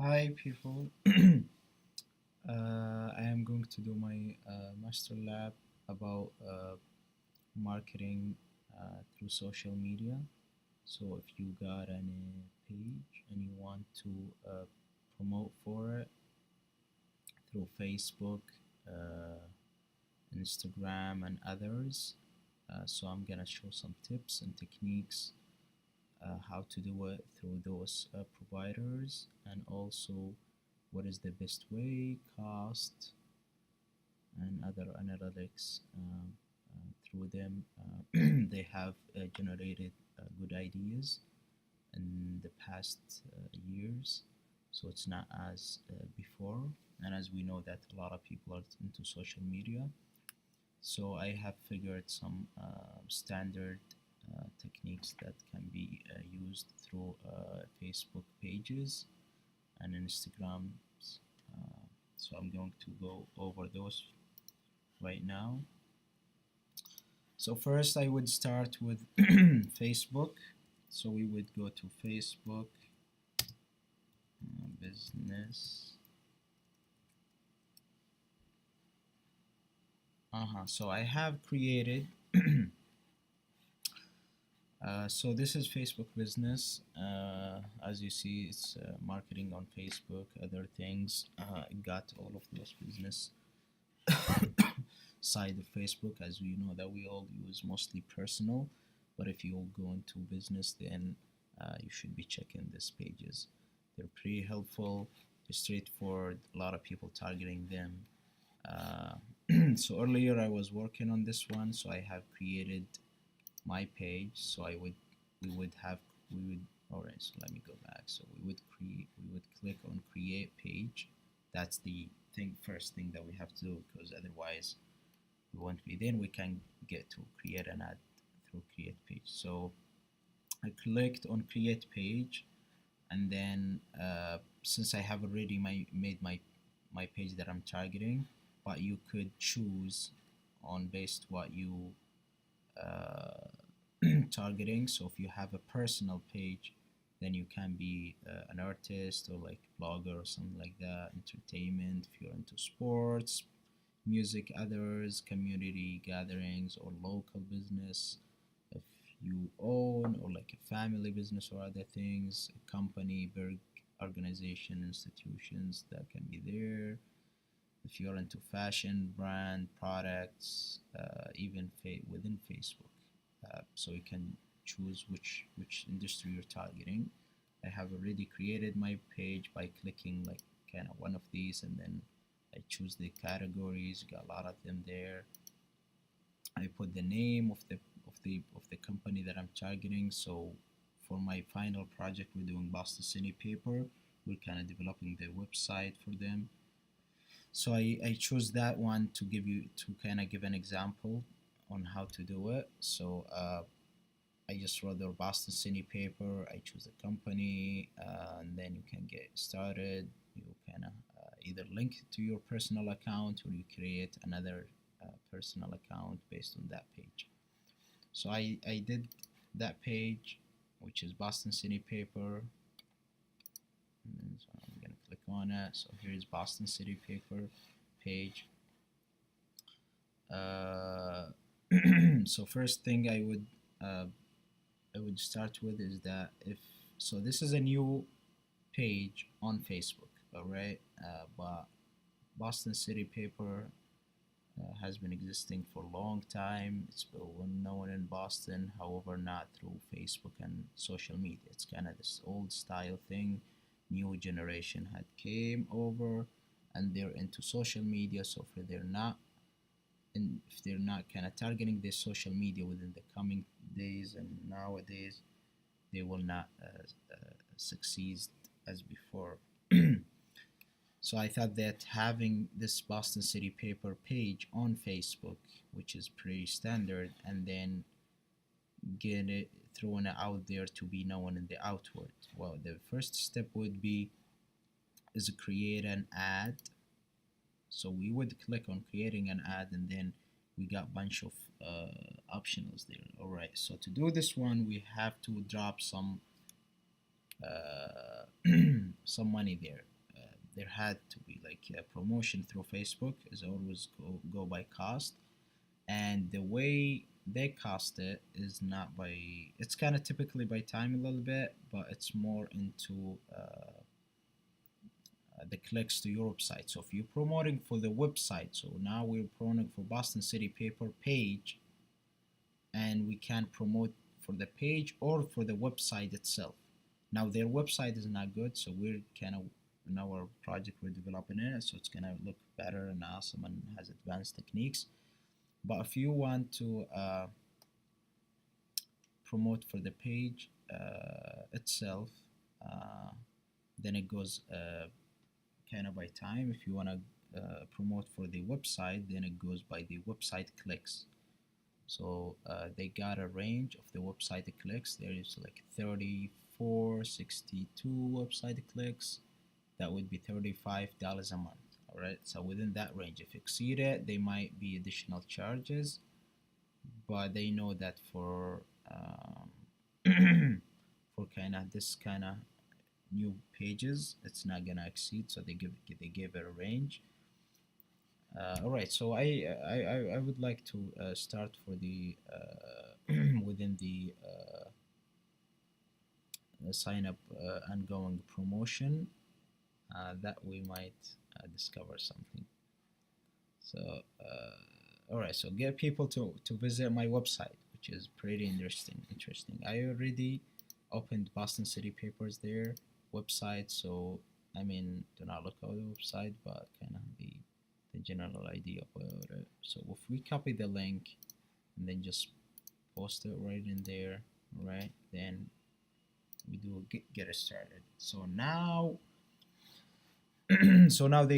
Hi, people. I am going to do my master lab about marketing through social media. So, if you got any page and you want to promote for it through Facebook, uh, Instagram, and others, so I'm gonna show some tips and techniques how to do it through those providers, and also what is the best way, cost, and other analytics through them. They have generated good ideas in the past years, so it's not as before. And as we know that a lot of people are into social media, so I have figured some standard techniques that can be used through Facebook pages and Instagrams. So I'm going to go over those right now. So first I would start with Facebook. So we would go to Facebook business. So I have created so this is Facebook business. As you see, it's marketing on Facebook, other things. Got all of those business side of Facebook, as we know that we all use mostly personal. But if you go into business, then you should be checking these pages. They're pretty helpful, straightforward. A lot of people targeting them. Uh, so earlier I was working on this one, so I have created my page. So we would have we would all right. So let me go back. So we would click on create page. That's the first thing that we have to do, because otherwise we won't be. Then we can get to create an ad through create page. So I clicked on create page, and then since I have already made my page that I'm targeting, but you could choose on based what you uh, targeting. So if you have a personal page, then you can be an artist or like blogger or something like that, entertainment. If you're into sports, music, others, community gatherings, or local business. If you own or like a family business or other things, a company, big organization, institutions, that can be there. If you're into fashion, brand, products, even within Facebook, so you can choose which industry you're targeting. I have already created my page by clicking like kind of one of these, and then I choose the categories. Got a lot of them there. I put the name of the company that I'm targeting. So for my final project, we're doing Boston City Paper. We're kind of developing the website for them. So I chose that one to give you to kind of give an example on how to do it. So I just wrote the Boston City Paper. I choose the company, and then you can get started. You can either link it to your personal account, or you create another personal account based on that page. So I did that page, which is Boston City Paper. And then, so I'm gonna click on it. So here's Boston City Paper page. Uh, so first thing I would start with is that if so this is a new page on Facebook, all right, but Boston City Paper has been existing for a long time. It's well known in Boston, however, not through Facebook and social media. It's kind of this old style thing. New generation had came over, and they're into social media. So if they're not kind of targeting their social media within the coming days and nowadays, they will not succeed as before. So I thought that having this Boston City Paper page on Facebook, which is pretty standard, and then get it thrown out there to be known in the outward. Well, the first step would be is create an ad. So we would click on creating an ad, and then we got a bunch of optionals there. All right. So to do this one, we have to drop some some money there. there had to be like a promotion through Facebook is always go by cost, and the way they cost it is not by, it's kind of typically by time a little bit, but it's more into the clicks to your website. So if you're promoting for the website, so now we're promoting for Boston City Paper page, and we can promote for the page or for the website itself. Now their website is not good, so we're kind of, in our project we're developing it, so it's gonna look better and awesome and has advanced techniques. But if you want to promote for the page itself, uh, then it goes kind of by time. If you want to promote for the website, then it goes by the website clicks. So they got a range of the website clicks. There is like 34, 62 website clicks. That would be $35 a month. All right. So within that range, if you exceed it, they might be additional charges, but they know that for for kind of this kind of new pages, it's not gonna exceed. So they give it a range. All right, so I would like to start for the within the sign up ongoing promotion that we might discover something. So all right, so get people to visit my website, which is pretty interesting. I already opened Boston City Papers there website, so I mean, do not look at the website, but kind of the general idea about it. So if we copy the link and then just post it right in there, right, then we do get it started. So now so now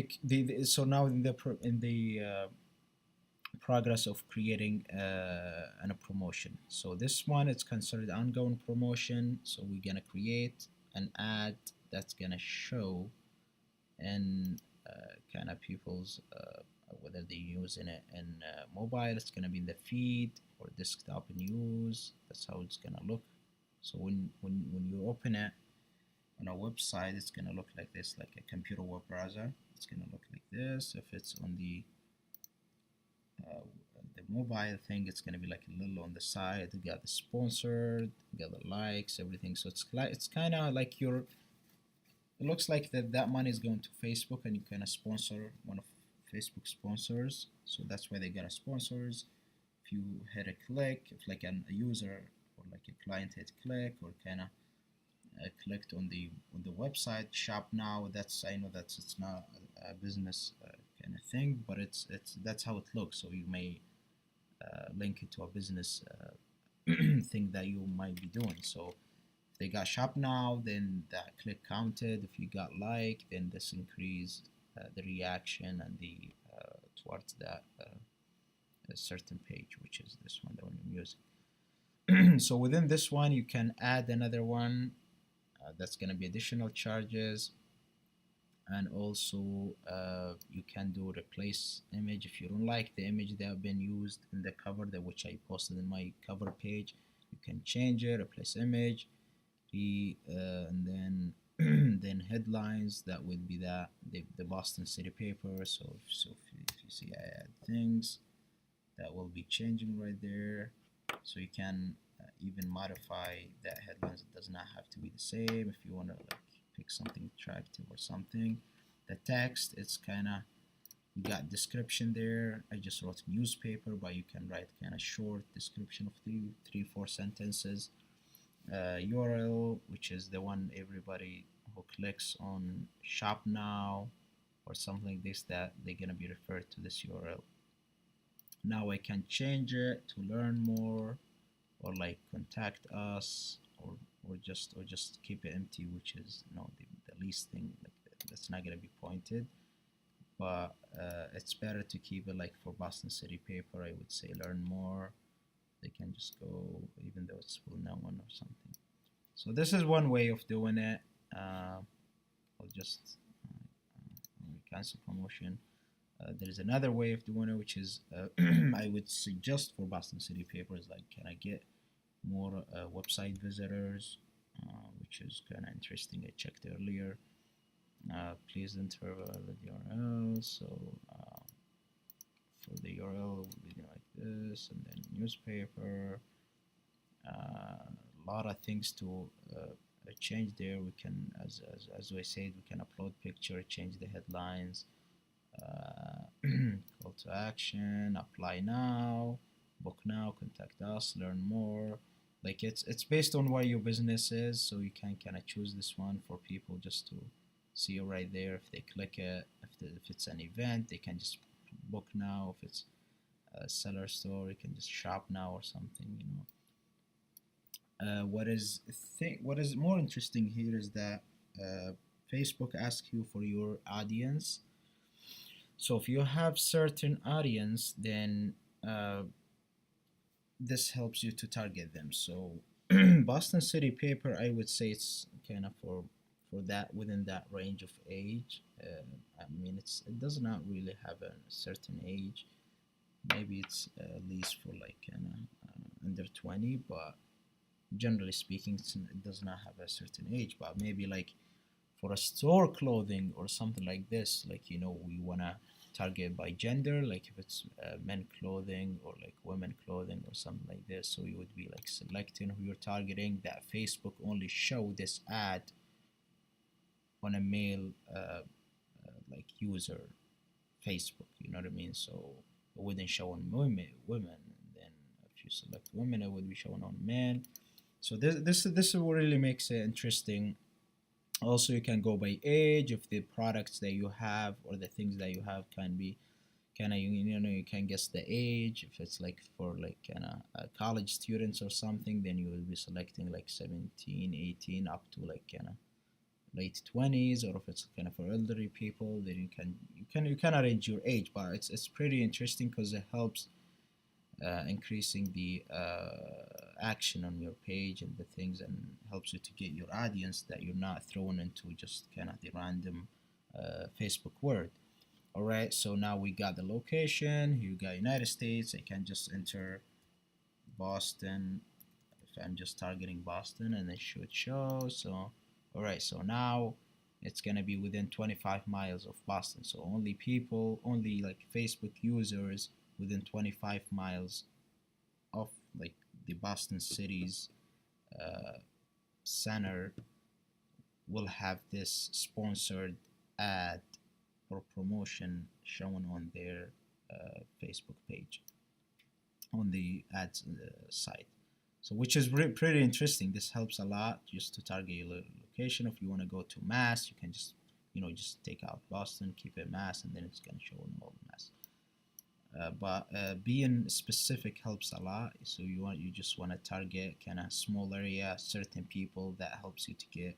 so now in the progress of creating a promotion. So this one it's considered ongoing promotion, so we're gonna create an ad that's gonna show and kind of people's whether they're using it in mobile, it's gonna be in the feed, or desktop news. That's how it's gonna look. So when you open it on a website, it's gonna look like this, like a computer web browser. It's gonna look like this. If it's on the mobile thing, it's gonna be like a little on the side. You got the sponsored, you got the likes, everything. So it's kind of like your, it looks like that money is going to Facebook, and you kind of sponsor one of Facebook sponsors. So that's why they got a sponsors. If you hit a click, if like a user or like a client hit click, or kind of clicked on the website shop now, that's, I know that's, it's not a business kind of thing, but it's that's how it looks. So you may link it to a business thing that you might be doing. So if they got shop now, then that click counted. If you got like, then this increased the reaction and the towards that a certain page, which is this one, the one I'm using. So within this one, you can add another one that's going to be additional charges, and also you can do replace image. If you don't like the image that have been used in the cover, that which I posted in my cover page, you can change it, replace image, and then then headlines, that would be the Boston City Paper. So if you see I add things, that will be changing right there. So you can even modify that headlines. It does not have to be the same. If you want to like pick something attractive or something, the text, it's kind of, you got description there. I just wrote newspaper, but you can write kind of short description of three, 4 sentences. URL, which is the one everybody who clicks on shop now or something like this, that they're gonna be referred to this URL. Now I can change it to learn more, or like contact us, or just keep it empty, which is, you know, the least thing, like that's not gonna be pointed. But it's better to keep it like for Boston City Paper. I would say learn more. They can just go, even though it's well known or something. So this is one way of doing it. I'll just cancel promotion. There is another way of doing it, which is I would suggest for Boston City Papers, like, can I get more website visitors, which is kind of interesting. I checked earlier. Please enter a valid URL. So for the URL, it will be like this, and then newspaper. A lot of things to change there. We can, as we said, we can upload picture, change the headlines, call to action, apply now, book now, contact us, learn more. Like it's based on what your business is, so you can kind of choose this one for people just to see it right there. If they click it, if it's an event, they can just book now. If it's a seller store, you can just shop now or something. What is more interesting here is that uh, Facebook asks you for your audience. So if you have certain audience, then uh, this helps you to target them. So Boston City Paper, I would say it's kind of for that within that range of age. I mean, it does not really have a certain age. Maybe it's at least for like kind of under 20, but generally speaking, it does not have a certain age. But maybe like for a store clothing or something like this, like we wanna target by gender, like if it's men clothing or like women clothing or something like this. So you would be like selecting who you're targeting. That Facebook only show this ad on a male like user Facebook. You know what I mean? So it wouldn't show on women. And then if you select women, it would be shown on men. So this really makes it interesting. Also, you can go by age if the products that you have or the things that you have can be kind of you can guess the age. If it's like for like kind of college students or something, then you will be selecting like 17, 18 up to like kind of late 20s. Or if it's kind of for elderly people, then you can arrange your age. But it's pretty interesting because it helps increasing the action on your page and the things, and helps you to get your audience that you're not thrown into just kind of the random Facebook word. All right, so now we got the location. You got United States. I can just enter Boston if I'm just targeting Boston, and it should show. So all right, so now it's gonna be within 25 miles of Boston. So only like Facebook users within 25 miles of like the Boston city's uh, center will have this sponsored ad or promotion shown on their Facebook page on the ads site. So which is pretty interesting. This helps a lot just to target your location. If you want to go to Mass, you can just just take out Boston, keep it Mass, and then it's gonna show in all Mass. But being specific helps a lot. So you just want to target kind of small area, certain people. That helps you to get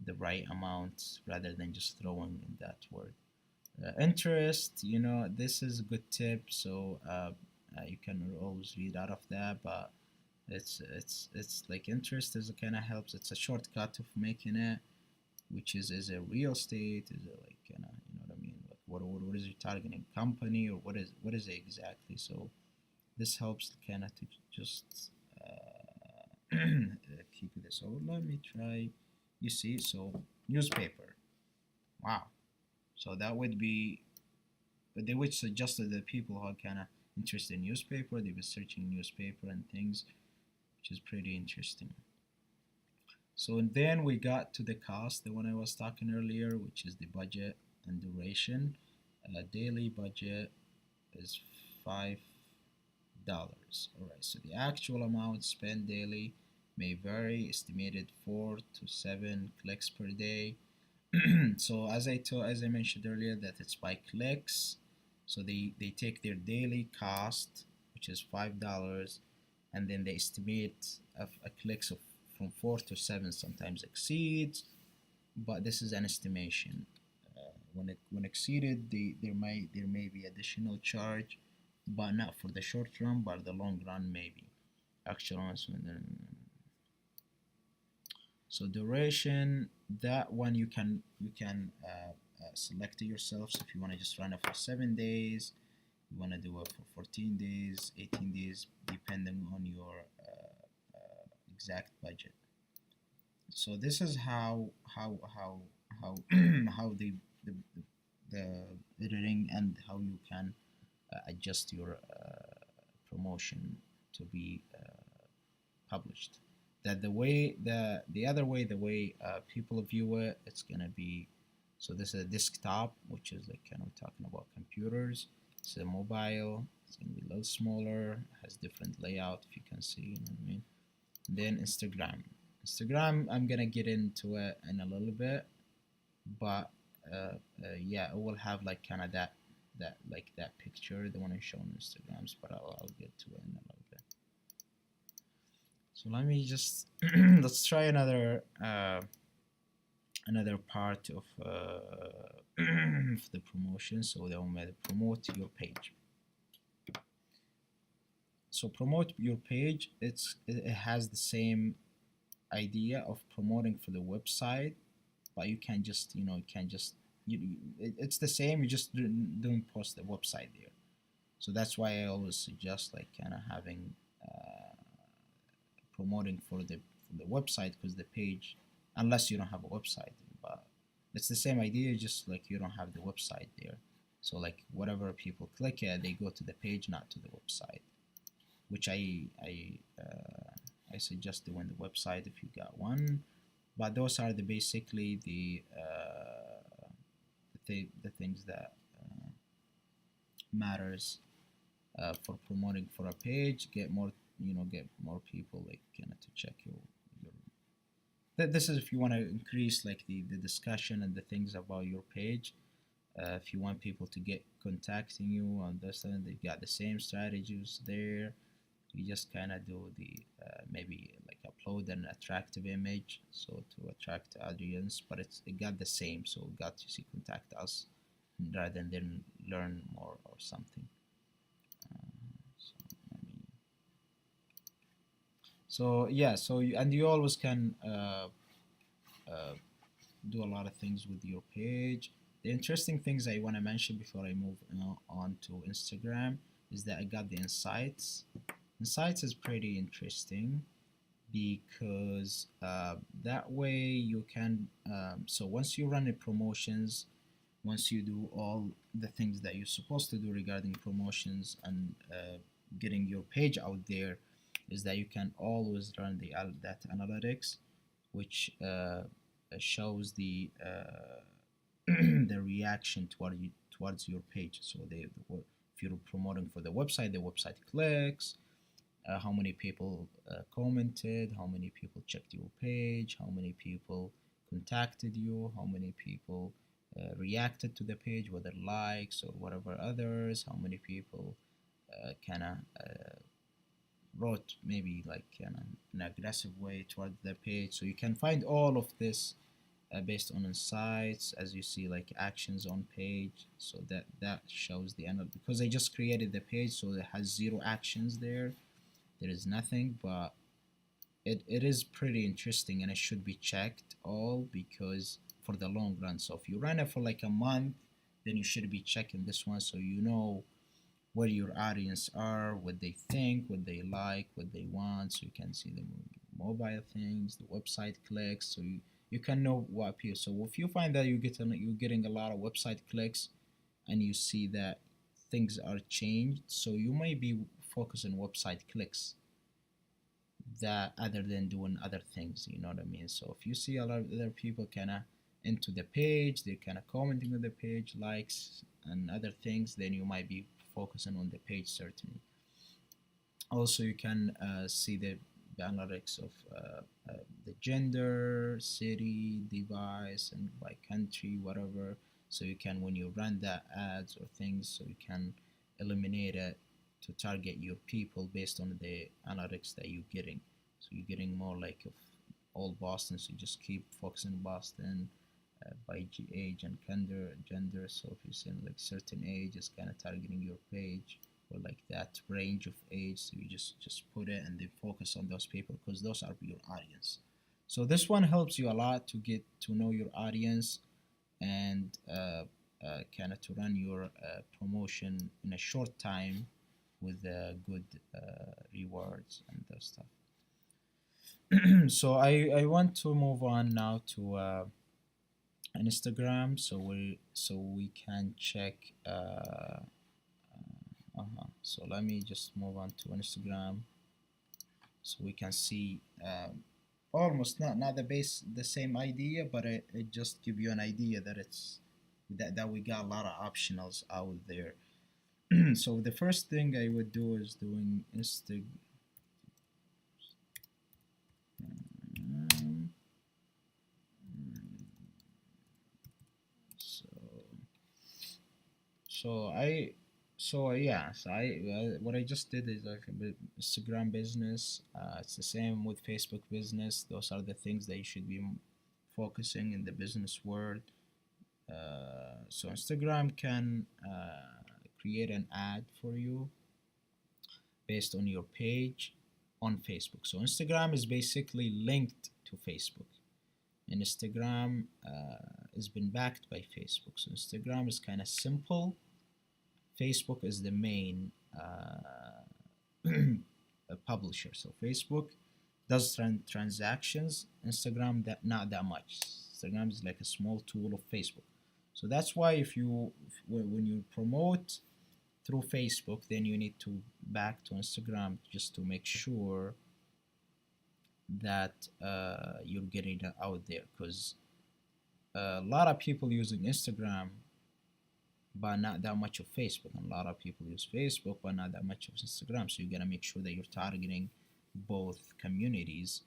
the right amount rather than just throwing in that word. Interest, this is a good tip. So you can always read out of that, but it's like interest is kind of helps. It's a shortcut of making it, which is a real estate, is it like kind of what I mean, like what is your targeting company, or what is it exactly. So this helps kind of to just keep this. So let me try. You see, so newspaper. Wow. So that would be, but they would suggest that the people who are kind of interested in newspaper, they were searching newspaper and things, which is pretty interesting. So then we got to the cost, the one I was talking earlier, which is the budget and duration. Daily budget is $5. All right, so the actual amount spent daily may vary, estimated 4 to 7 clicks per day. So as I mentioned earlier, that it's by clicks. So they take their daily cost, which is $5, and then they estimate a clicks of from 4 to 7, sometimes exceeds, but this is an estimation. When exceeded, there may be additional charge, but not for the short run, but the long run maybe. Actual announcement. So duration, that one you can select it yourself. So if you want to just run it for 7 days, you want to do it for 14 days, 18 days, depending on your exact budget. So this is how how the, the editing and how you can adjust your promotion to be published. That the other way, the way people view it, it's gonna be, so this is a desktop, which is like kind of talking about computers. It's a mobile. It's gonna be a little smaller. Has different layout if you can see. You know what I mean? Then Instagram. Instagram, I'm gonna get into it in a little bit, but yeah, it will have like kind of that like that picture, the one I show on Instagrams, but I'll get to it in a little bit. So let me just let's try another part of the promotion. So they will promote your page. So promote your page. It has the same idea of promoting for the website, but you can just you can just it's the same. You just don't post the website there. So that's why I always suggest like kind of having promoting for the website, because the page, unless you don't have a website, but it's the same idea, just like you don't have the website there. So like whatever people click it, they go to the page, not to the website, which I suggest doing the website if you got one. But those are the basically the things that matters for promoting for a page. Get more, get more people like to check your this is if you want to increase like the discussion and the things about your page. If you want people to get contacting you, understand they got the same strategies there. You just kind of do the maybe like upload an attractive image so to attract the audience, but it got the same, so it got to see contact us rather than learn more or something. So let me, so yeah, so and you always can uh, do a lot of things with your page. The interesting things I want to mention before I move on to Instagram is that I got the insights. Insights is pretty interesting because that way you can so once you run the promotions, once you do all the things that you're supposed to do regarding promotions and getting your page out there, is that you can always run that analytics, which shows the the reaction towards your page. So if you're promoting for the website clicks, how many people commented, how many people checked your page, how many people contacted you, how many people reacted to the page, whether likes or whatever others, how many people kind of wrote maybe like an aggressive way toward the page. So you can find all of this based on insights, as you see like actions on page. So that shows the end, because I just created the page, so it has zero actions there. There is nothing, but it is pretty interesting and it should be checked all, because for the long run. So if you run it for like a month, then you should be checking this one, so you know where your audience are, what they think, what they like, what they want. So you can see the mobile things, the website clicks, so you can know what appeals. So if you find that you're getting a lot of website clicks and you see that things are changed, so you may be focused on website clicks that other than doing other things, you know what I mean? So if you see a lot of other people kind of into the page, they're kind of commenting on the page, likes and other things, then you might be focusing on the page certainly. Also, you can see the analytics of the gender, city, device, and by country, whatever. So you can, when you run the ads or things, so you can eliminate it to target your people based on the analytics that you're getting. So you're getting more like of all Boston, so you just keep focusing Boston by age and gender. So if you're saying like certain age, it's kind of targeting your page, or like that range of age. So you just put it and then focus on those people, because those are your audience. So this one helps you a lot to get to know your audience and kind of to run your promotion in a short time with good rewards and that stuff. So I want to move on now to Instagram, so we can check. So let me just move on to Instagram, so we can see almost not the same idea, but it just give you an idea that that we got a lot of optionals out there. So the first thing I would do is doing Instagram. So so I what I just did is like Instagram business. It's the same with Facebook business. Those are the things that you should be focusing in the business world. So Instagram can create an ad for you based on your page on Facebook. So Instagram is basically linked to Facebook. And Instagram has been backed by Facebook. So Instagram is kind of simple. Facebook is the main publisher. So Facebook does transactions. Instagram that not that much. Instagram is like a small tool of Facebook. So that's why when you promote through Facebook, then you need to back to Instagram just to make sure that you're getting it out there, because a lot of people using Instagram but not that much of Facebook, and a lot of people use Facebook but not that much of Instagram. So you gotta make sure that you're targeting both communities,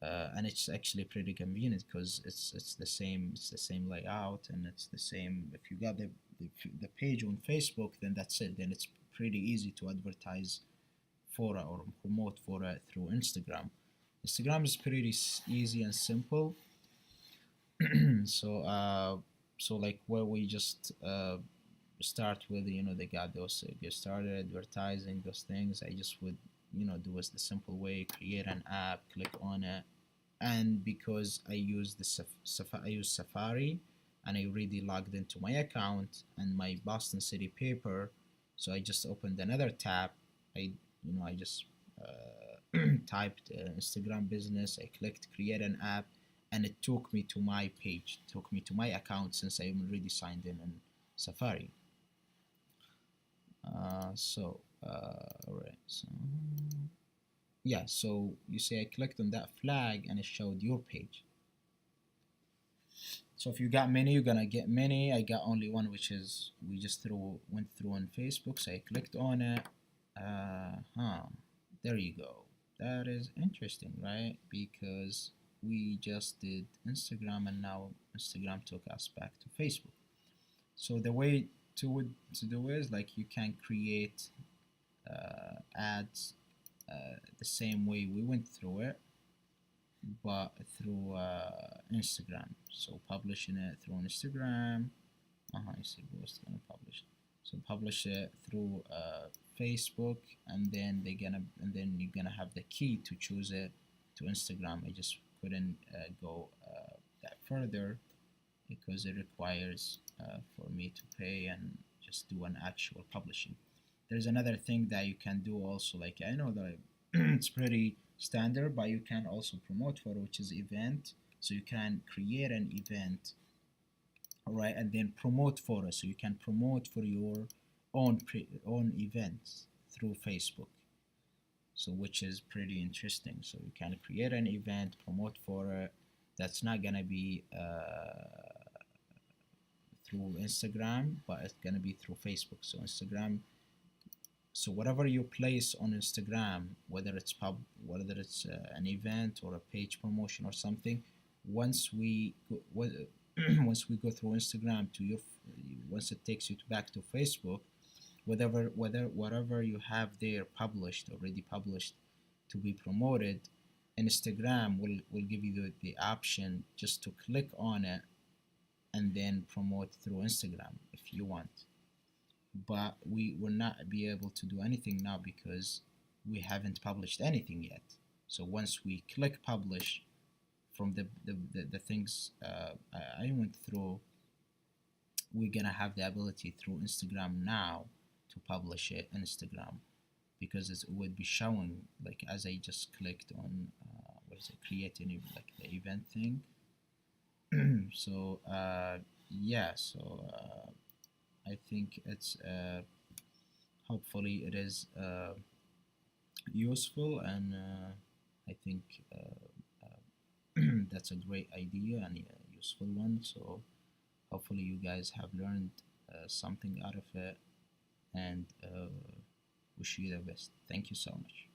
and it's actually pretty convenient because it's the same layout, and it's the same. If you got the page on Facebook, then that's it. Then it's pretty easy to advertise for it or promote for it through Instagram. Instagram is pretty easy and simple. so so like where we just start with, they got those get started advertising those things. I just would do it the simple way: create an app, click on it. And because I use I use Safari, and I already logged into my account and my Boston City paper, so I just opened another tab. I just typed Instagram business. I clicked create an app, and it took me to my page, took me to my account since I'm already signed in Safari. Alright, so yeah, so you see I clicked on that flag and it showed your page. So if you got many, you're gonna get many. I got only one, which is we just went through on Facebook, so I clicked on it. There you go. That is interesting, right? Because we just did Instagram, and now Instagram took us back to Facebook. So the way to do is like you can create ads the same way we went through it, but through Instagram. So publishing it through Instagram. I see who's gonna publish. So publish it through Facebook, and then you're gonna have the key to choose it to Instagram. I just couldn't go that further because it requires for me to pay and just do an actual publishing. There's another thing that you can do also, like I know that it's pretty standard, but you can also promote for it, which is event. So you can create an event, all right, and then promote for it. So you can promote for your own events through Facebook. So which is pretty interesting. So you can create an event, promote for it. That's not gonna be through Instagram, but it's gonna be through Facebook. So Instagram. So whatever you place on Instagram, whether it's an event or a page promotion or something, once we go, once we go through Instagram to once it takes you back to Facebook, whatever you have there already published to be promoted, Instagram will give you the option just to click on it and then promote through Instagram if you want. But we will not be able to do anything now because we haven't published anything yet. So once we click publish from the things I went through, we're gonna have the ability through Instagram now to publish it in Instagram, because it would be showing like as I just clicked on what is it, create any like the event thing. So yeah, so I think it's hopefully it is useful, and I think that's a great idea and a useful one. So hopefully you guys have learned something out of it, and wish you the best. Thank you so much.